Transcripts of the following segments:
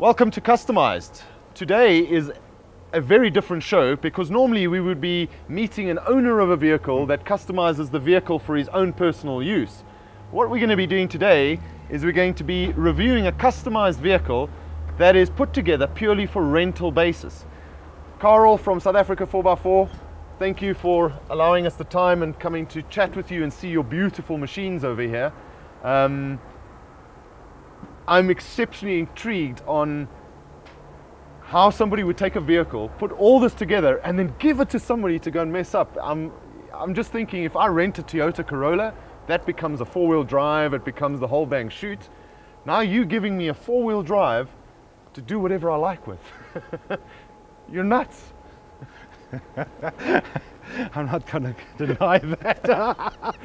Welcome to Customized. Today is a very different show because normally we would be meeting an owner of a vehicle that customizes the vehicle for his own personal use. What we're going to be doing today is we're going to be reviewing a customized vehicle that is put together purely for rental basis. Carl from South Africa 4x4, thank you for allowing us the time and coming to chat with you and see your beautiful machines over here. I'm exceptionally intrigued on how somebody would take a vehicle, put all this together and then give it to somebody to go and mess up. I'm just thinking, if I rent a Toyota Corolla, that becomes a four-wheel drive, it becomes the whole bang shoot. Now you giving me a four-wheel drive to do whatever I like with. You're nuts. I'm not going to deny that.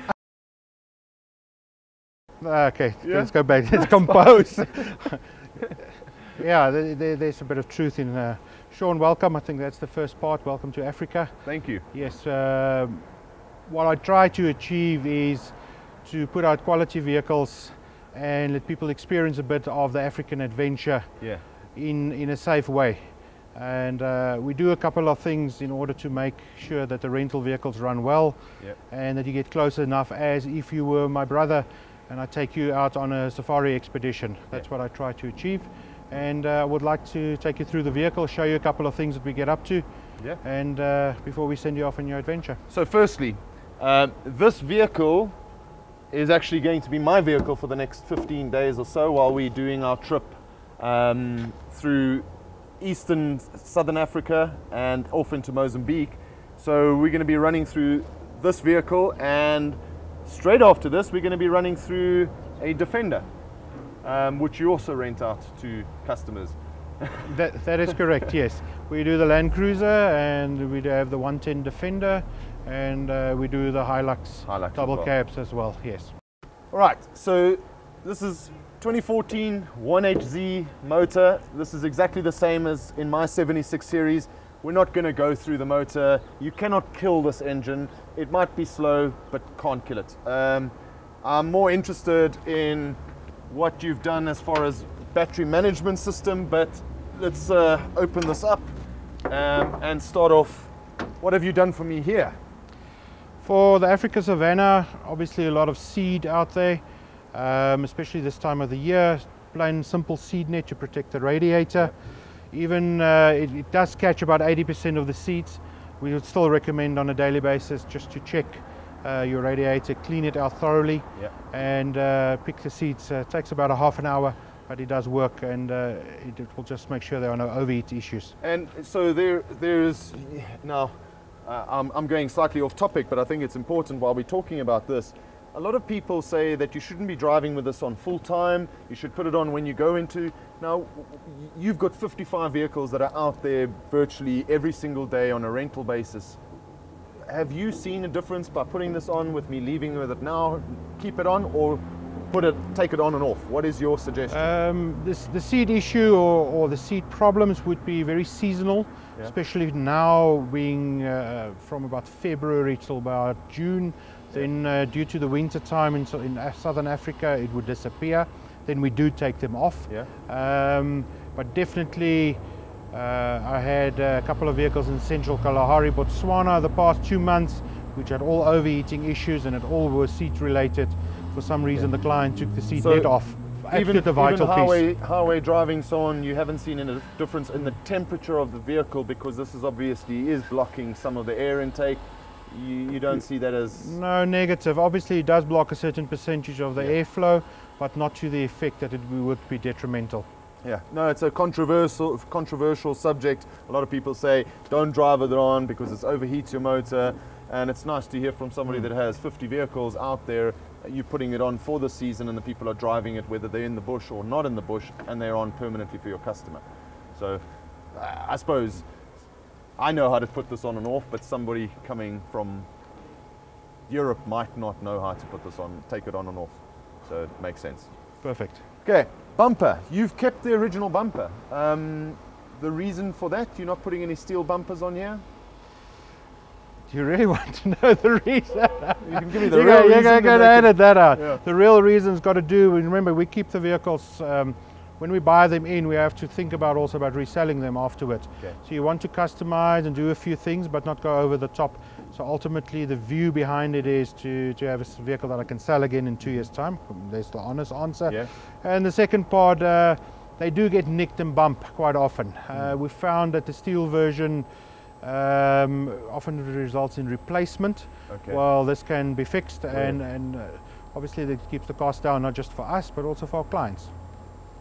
Okay, Yeah? let's go back. Let's compose. Yeah, there's a bit of truth in Sean, welcome. I think that's the first part. Welcome to Africa. Thank you. Yes, what I try to achieve is to put out quality vehicles and let people experience a bit of the African adventure in a safe way. And we do a couple of things in order to make sure that the rental vehicles run well and that you get close enough as if you were my brother and I take you out on a safari expedition. That's what I try to achieve. And I would like to take you through the vehicle, show you a couple of things that we get up to, and before we send you off on your adventure. So firstly, this vehicle is actually going to be my vehicle for the next 15 days or so while we're doing our trip through southern Africa and off into Mozambique. So we're going to be running through this vehicle, and straight after this we're going to be running through a Defender, which you also rent out to customers. That is correct, yes. We do the Land Cruiser and we do have the 110 Defender, and we do the Hilux double cabs as well, yes. Alright, so this is 2014 1HZ motor. This is exactly the same as in my 76 series. We're not going to go through the motor. You cannot kill this engine. It might be slow, but can't kill it. I'm more interested in what you've done as far as battery management system, but let's open this up and start off. What have you done for me here? For the Africa Savannah, obviously a lot of seed out there, especially this time of the year. Plain simple seed net to protect the radiator. Even it does catch about 80% of the seeds. We would still recommend on a daily basis just to check your radiator, clean it out thoroughly, and pick the seeds. It takes about a half an hour, but it does work, and it will just make sure there are no overheat issues. And so there's now, I'm going slightly off topic, but I think it's important while we're talking about this. A lot of people say that you shouldn't be driving with this on full time. You should put it on when you go into. Now, you've got 55 vehicles that are out there virtually every single day on a rental basis. Have you seen a difference by putting this on with me leaving with it now? Keep it on, or take it on and off? What is your suggestion? The seed issue or the seed problems would be very seasonal, especially now being from about February till about June. Then due to the winter time in southern Africa, it would disappear. Then we do take them off. But definitely I had a couple of vehicles in central Kalahari, Botswana the past 2 months, which had all overheating issues, and it all was seat related. For some reason the client took the seat net off. Even piece. highway driving, so on, you haven't seen any difference in the temperature of the vehicle, because this is obviously blocking some of the air intake. You don't see that as... No, negative. Obviously it does block a certain percentage of the airflow, but not to the effect that it would be detrimental. Yeah, no, it's a controversial subject. A lot of people say don't drive it on because it overheats your motor, and it's nice to hear from somebody that has 50 vehicles out there. You're putting it on for the season, and the people are driving it whether they're in the bush or not in the bush, and they're on permanently for your customer. So I suppose I know how to put this on and off, but somebody coming from Europe might not know how to put this on, take it on and off. So it makes sense. Perfect. Okay, bumper. You've kept the original bumper. The reason for that, you're not putting any steel bumpers on here? Do you really want to know the reason? You can give me the real reason. You're going to edit that out. Yeah. The real reason's got to do, remember we keep the vehicles when we buy them in, we have to think about also about reselling them afterwards. Okay. So you want to customize and do a few things, but not go over the top. So ultimately, the view behind it is to have a vehicle that I can sell again in 2 years' time. That's the honest answer. Yeah. And the second part, they do get nicked and bumped quite often. We found that the steel version often results in replacement. Okay. Well, this can be fixed, and obviously that keeps the cost down, not just for us, but also for our clients.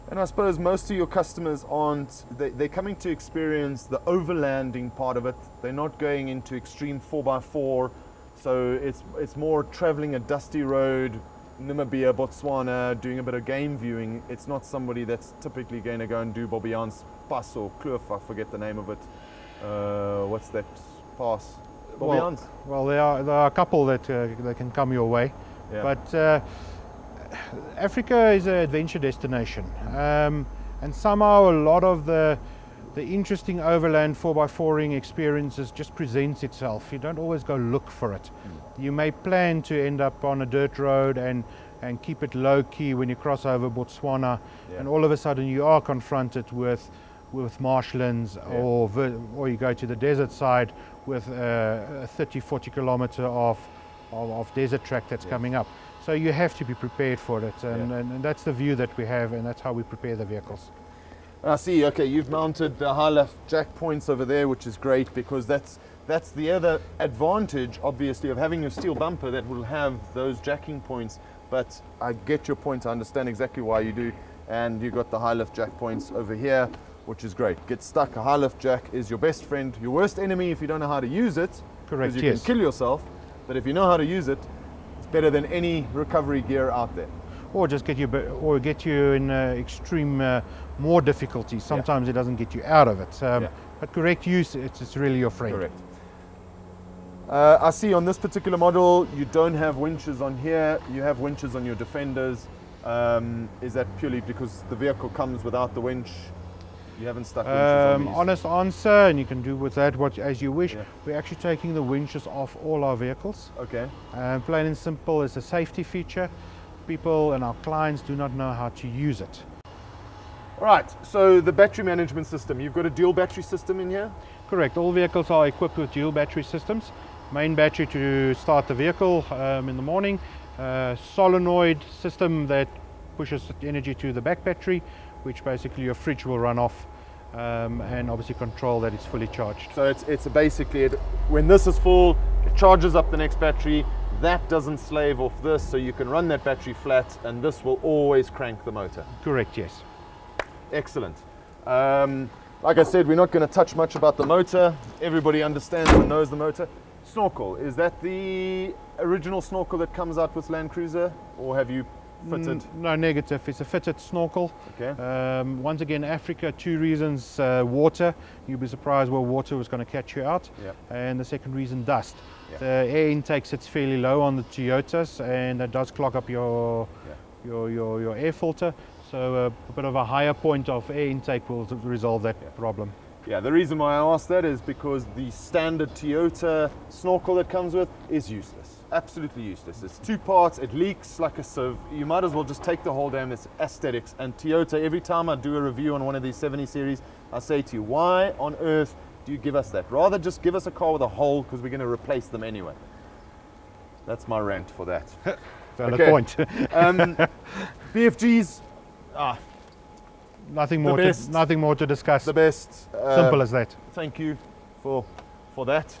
And I suppose most of your customers aren't, they're coming to experience the overlanding part of it. They're not going into extreme 4x4. So it's more traveling a dusty road, Namibia, Botswana, doing a bit of game viewing. It's not somebody that's typically going to go and do Bobbejans Pass or Kloof, I forget the name of it. What's that pass? Bobbejans? Well, there are a couple that can come your way. Yeah. But Africa is an adventure destination, and somehow a lot of the interesting overland 4x4ing experiences just presents itself. You don't always go look for it. You may plan to end up on a dirt road and keep it low key when you cross over Botswana, and all of a sudden you are confronted with marshlands, or you go to the desert side with a 30-40 kilometer of desert track that's coming up. So you have to be prepared for it, and that's the view that we have, and that's how we prepare the vehicles. I see. Okay, you've mounted the high left jack points over there, which is great, because that's the other advantage, obviously, of having your steel bumper that will have those jacking points. But I get your point. I understand exactly why you do, and you've got the high lift jack points over here, which is great. Get stuck. A high lift jack is your best friend, your worst enemy if you don't know how to use it. Correct. Because you can kill yourself. But if you know how to use it, it's better than any recovery gear out there. Or just get you in extreme more difficulties. Sometimes it doesn't get you out of it. But correct use, it's really your friend. Correct. I see on this particular model you don't have winches on here. You have winches on your Defenders. Is that purely because the vehicle comes without the winch? You haven't stuck winches on these? Honest answer, and you can do with that as you wish. We're actually taking the winches off all our vehicles. Okay. Plain and simple, it's a safety feature. People and our clients do not know how to use it. All right, so the battery management system, you've got a dual battery system in here? Correct, all vehicles are equipped with dual battery systems. Main battery to start the vehicle in the morning, solenoid system that pushes energy to the back battery, which basically your fridge will run off, and obviously control that it's fully charged. So it's basically, when this is full, it charges up the next battery. That doesn't slave off this, so you can run that battery flat, and this will always crank the motor. Correct, yes. Excellent. Like I said, we're not going to touch much about the motor. Everybody understands and knows the motor. Snorkel, is that the original snorkel that comes out with Land Cruiser, or have you fitted? No, negative. It's a fitted snorkel. Okay. Once again, Africa, 2 reasons. Water, you'd be surprised where water was going to catch you out. And the second reason, dust. The air intake sits fairly low on the Toyotas, and that does clog up your air filter. So a bit of a higher point of air intake will resolve that problem. Yeah, the reason why I asked that is because the standard Toyota snorkel that comes with is useless. Absolutely useless. It's 2 parts, it leaks like a sieve. You might as well just take the whole damn, it's aesthetics. And Toyota, every time I do a review on one of these 70 series, I say to you, why on earth do you give us that? Rather just give us a car with a hole, because we're going to replace them anyway. That's my rant for that. Valid point. BFGs, nothing more to discuss. the best. Simple as that. Thank you for that.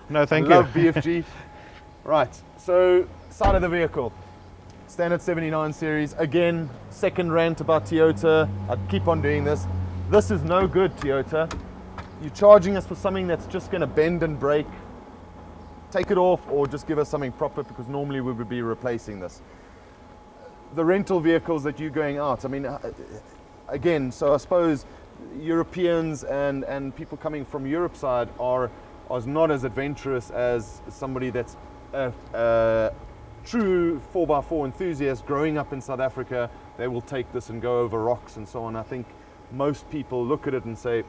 No, thank you. Love BFG. Right, so side of the vehicle, standard 79 series. Again, second rant about Toyota. I keep on doing this. This is no good, Toyota. You're charging us for something that's just going to bend and break. Take it off, or just give us something proper, because normally we would be replacing this. The rental vehicles that you're going out, I mean, again, so I suppose Europeans and people coming from Europe side are not as adventurous as somebody that's a true 4x4 enthusiast growing up in South Africa. They will take this and go over rocks and so on. I think most people look at it and say,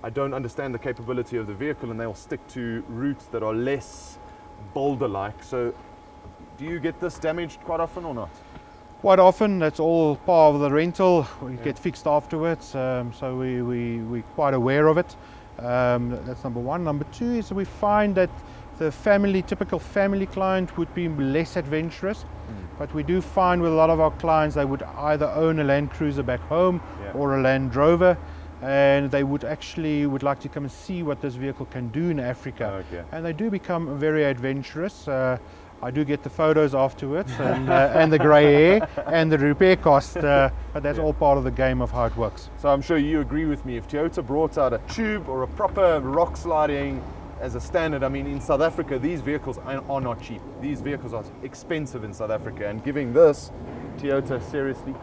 I don't understand the capability of the vehicle, and they'll stick to routes that are less boulder-like. So do you get this damaged quite often or not? Quite often, that's all part of the rental. We get fixed afterwards, so we're quite aware of it. That's number one. Number two is we find that the typical family client would be less adventurous, but we do find with a lot of our clients they would either own a Land Cruiser back home or a Land Rover, and they would like to come and see what this vehicle can do in Africa. And they do become very adventurous. I do get the photos afterwards and the grey hair and the repair cost, but that's all part of the game of how it works. So I'm sure you agree with me, if Toyota brought out a tube or a proper rock sliding as a standard, I mean in South Africa these vehicles are not cheap. These vehicles are expensive in South Africa, and giving this Toyota seriously,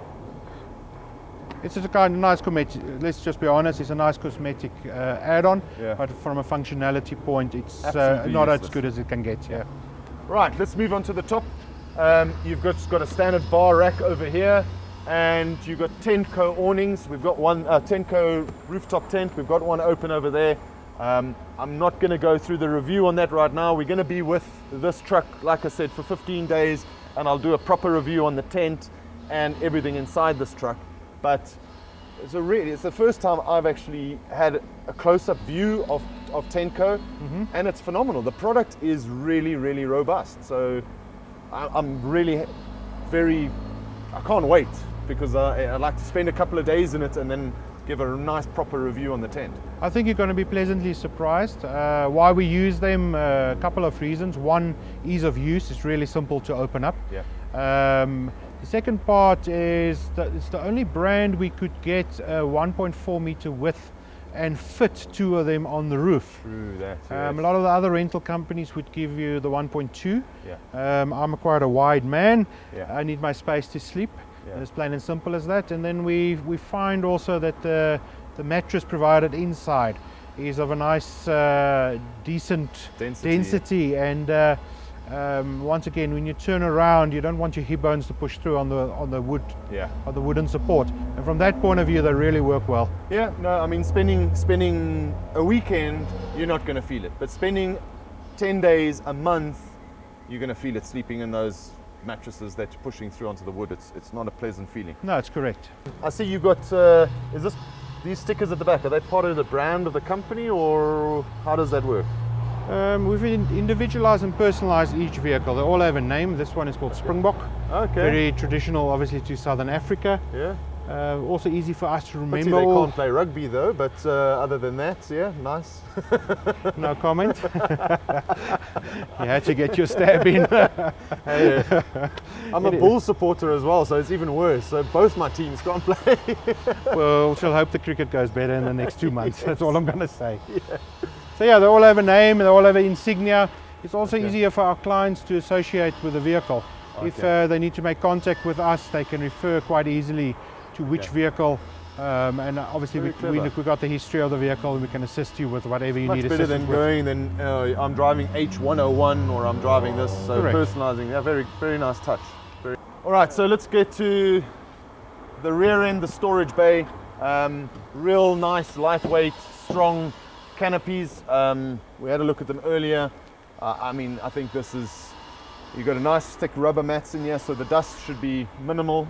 it's just a kind of nice cosmetic, let's just be honest, it's a nice cosmetic add-on, but from a functionality point it's not as good as it can get. Right, let's move on to the top. You've got a standard bar rack over here, and you've got Tenco awnings. We've got one Tenco rooftop tent. We've got one open over there. I'm not going to go through the review on that right now. We're going to be with this truck, like I said, for 15 days, and I'll do a proper review on the tent and everything inside this truck. But it's the first time I've actually had a close-up view of Tenco, and it's phenomenal. The product is really, really robust. So I'm really I can't wait, because I like to spend a couple of days in it and then give a nice proper review on the tent. I think you're going to be pleasantly surprised. Why we use them, a couple of reasons. One, ease of use. It's really simple to open up. The second part is that it's the only brand we could get a 1.4 meter width and fit two of them on the roof. True that. A lot of the other rental companies would give you the 1.2. I'm quite a wide man. I need my space to sleep. It's plain and simple as that. And then we find also that the mattress provided inside is of a nice decent density and once again, when you turn around, you don't want your hip bones to push through on the wood, on the wooden support. And from that point of view, they really work well. No, I mean spending a weekend, you're not going to feel it, but spending 10 days, a month, you're going to feel it sleeping in those mattresses that you're pushing through onto the wood. It's not a pleasant feeling. No, it's correct. I see you got these stickers at the back. Are they part of the brand of the company, or how does that work? We've individualized and personalized each vehicle. They all have a name. This one is called Springbok. Very traditional, obviously, to Southern Africa. Also easy for us to remember. They can't play rugby though, but other than that, nice. No comment. You had to get your stab in. Hey, I'm a Bull supporter as well, so it's even worse. So both my teams can't play. Well, we'll hope the cricket goes better in the next 2 months. That's all I'm going to say. So they all have a name, they all have an insignia. It's also easier for our clients to associate with the vehicle. If they need to make contact with us, they can refer quite easily to which vehicle, and obviously we've got the history of the vehicle, and we can assist you with whatever you need assistance with. Much better than going, I'm driving H101 or I'm driving this, so personalizing, very, very nice touch. All right, so let's get to the rear end, the storage bay. Real nice, lightweight, strong canopies. We had a look at them earlier. I mean, I think you've got a nice thick rubber mats in here, so the dust should be minimal,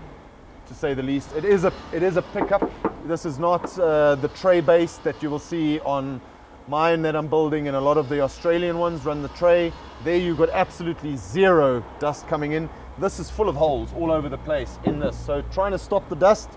to say the least. It is a pickup. This is not the tray base that you will see on mine that I'm building, and a lot of the Australian ones run the tray. There you've got absolutely zero dust coming in. This is full of holes all over the place in this, so trying to stop the dust,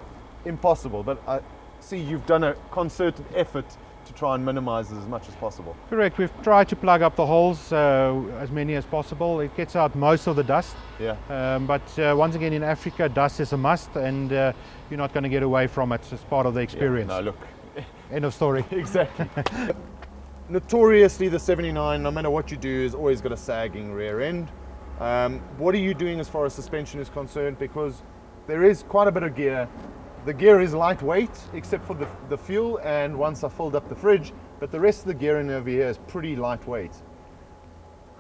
impossible. But I see you've done a concerted effort to try and minimize it as much as possible. Correct. We've tried to plug up the holes, as many as possible. It gets out most of the dust. But once again, in Africa, dust is a must, and you're not going to get away from it. It's part of the experience. No, look. End of story. Exactly. Notoriously, the 79, no matter what you do, has always got a sagging rear end. What are you doing as far as suspension is concerned? Because there is quite a bit of gear. The gear is lightweight, except for the fuel, and once I filled up the fridge, but the rest of the gear in over here is pretty lightweight.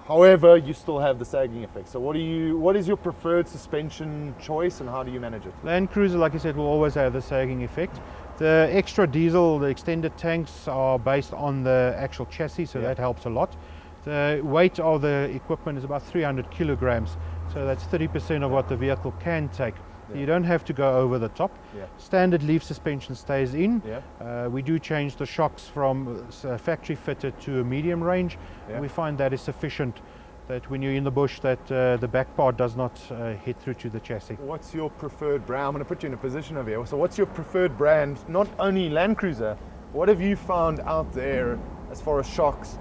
However, you still have the sagging effect. So what is your preferred suspension choice, and how do you manage it? Land Cruiser, like I said, will always have the sagging effect. The extra diesel, the extended tanks are based on the actual chassis, so that helps a lot. The weight of the equipment is about 300 kilograms, so that's 30% of what the vehicle can take. Yeah. You don't have to go over the top. Yeah. Standard leaf suspension stays in. Yeah. We do change the shocks from factory fitted to a medium range. Yeah. We find that is sufficient, that when you're in the bush that the back part does not hit through to the chassis. What's your preferred brand? I'm going to put you in a position over here. So what's your preferred brand? Not only Land Cruiser, what have you found out there as far as shocks?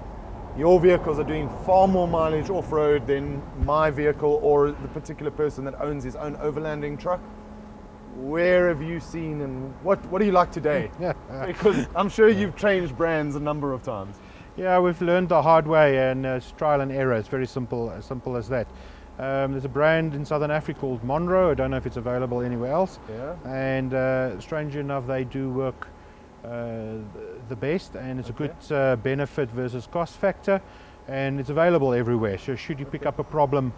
Your vehicles are doing far more mileage off-road than my vehicle or the particular person that owns his own overlanding truck. Where have you seen and what do you like today? Because I'm sure you've changed brands a number of times. Yeah, we've learned the hard way, and it's trial and error. It's very simple as that. There's a brand in Southern Africa called Monroe. I don't know if it's available anywhere else. Yeah. And strangely enough, they do work the best, and it's a good benefit versus cost factor, and it's available everywhere. So should you pick up a problem,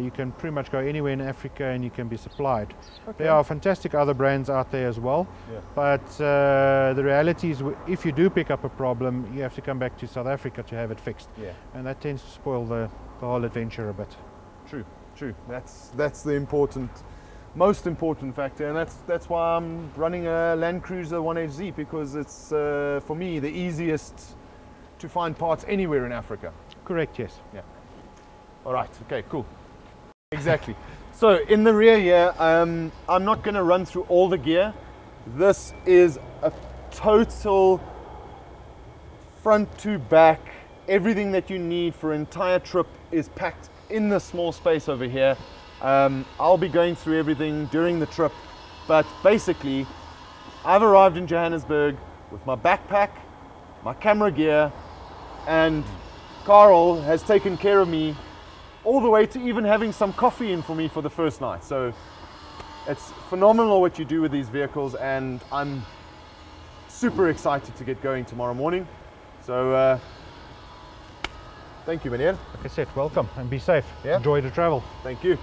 you can pretty much go anywhere in Africa and you can be supplied. There are fantastic other brands out there as well, but the reality is if you do pick up a problem, you have to come back to South Africa to have it fixed, and that tends to spoil the whole adventure a bit. True. That's the most important factor, and that's why I'm running a Land Cruiser 1HZ, because it's for me the easiest to find parts anywhere in Africa. Correct, yes. Yeah. All right. Okay. Cool. Exactly. So in the rear here, I'm not going to run through all the gear. This is a total front to back. Everything that you need for an entire trip is packed in this small space over here. I'll be going through everything during the trip, but basically I've arrived in Johannesburg with my backpack, my camera gear, and Carl has taken care of me all the way to even having some coffee in for me for the first night. So it's phenomenal what you do with these vehicles, and I'm super excited to get going tomorrow morning. So thank you, Meneer. Like I said, welcome and be safe. Yeah. Enjoy the travel. Thank you.